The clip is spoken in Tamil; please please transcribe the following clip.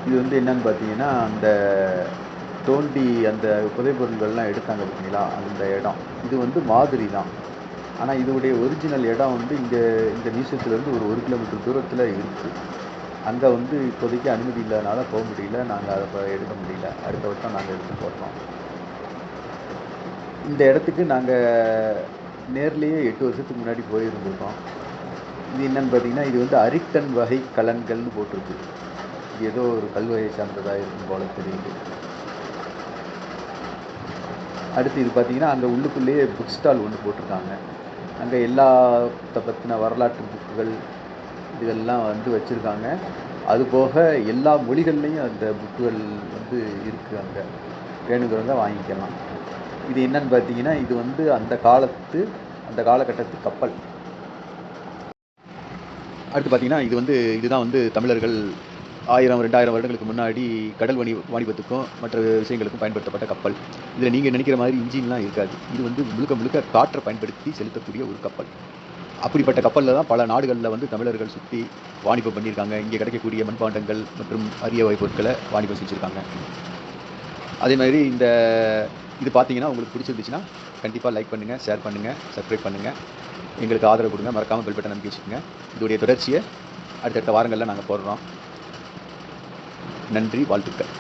இது வந்து என்னன்னு பார்த்தீங்கன்னா, அந்த தோண்டி அந்த புதைபொருள்கள்லாம் எடுத்தாங்க பார்த்தீங்களா, அந்த இடம். இது வந்து மாதிரி தான். ஆனா இதோடைய ஒரிஜினல் இடம் வந்து இங்க இந்த மியூசியத்துலேருந்து ஒரு 1 கிலோமீட்டர் தூரத்தில இருக்கு. அங்க வந்து இப்போதைக்கு அனுமதி இல்லாதனால முடியல. நாங்க அத எடுக்க முடியல. அடுத்த வருஷம் நாங்க எடுத்து போடுறோம். இந்த இடத்துக்கு நாங்க நேர்லயே 8 வருஷத்துக்கு முன்னாடி போயிருந்திருக்கோம். இது என்னன்னு பார்த்தீங்கன்னா, இது வந்து அரிட்டன் வகை கலன்கள்னு போட்டிருக்கு. இது ஏதோ ஒரு கல் வகையை சார்ந்ததா இருக்கும் போல தெரியுது. அடுத்து இது பார்த்தீங்கன்னா, அங்க உள்ளுக்குள்ளேயே புக் ஸ்டால் ஒண்ணு போட்டிருக்காங்க. அங்க எல்லாத்த பத்தின வரலாற்று புக்குகள் இதெல்லாம் வந்து வச்சிருக்காங்க. அதுபோக எல்லா மொழிகள்லயும் அந்த புக்குகள் வந்து இருக்கு அங்க. வேணுங்கிறவங்க வாங்கிக்கலாம். இது என்னன்னு பார்த்தீங்கன்னா, இது வந்து அந்த காலகட்டத்து கப்பல். அடுத்து பார்த்தீங்கன்னா, இதுதான் வந்து தமிழர்கள் 1000, 2000 வருடங்களுக்கு முன்னாடி கடல் வாணிபத்துக்கும், மற்ற விஷயங்களுக்கும் பயன்படுத்தப்பட்ட கப்பல். இதுல நீங்க நினைக்கிற மாதிரி இன்ஜின்லாம் இருக்காது. இது வந்து முழுக்க முழுக்க காற்ற பயன்படுத்தி செலுத்தக்கூடிய ஒரு கப்பல். அப்படிப்பட்ட கப்பல்ல தான் பல நாடுகள்ல வந்து தமிழர்கள் சுத்தி வாணிபம் பண்ணியிருக்காங்க. இங்க கிடைக்கக்கூடிய மண்பாண்டங்கள் மற்றும் அரிய வகை பொருட்கள வாணிபம் செஞ்சிருக்காங்க. அதே மாதிரி இது பார்த்தீங்கன்னா, உங்களுக்கு பிடிச்சிருந்துச்சுன்னா, கண்டிப்பா லைக் பண்ணுங்க, ஷேர் பண்ணுங்க, சப்ஸ்கிரைப் பண்ணுங்க. எங்களுக்கு ஆதரவு குடுங்க. மறக்காம பெல் பட்டன் அமுக்கி வச்சுக்கங்க. இதோடைய தொடர்ச்சிய அடுத்தடுத்த வாரங்கள்ல நாங்க போடுறோம். நன்றி, வாழ்த்துக்கள்.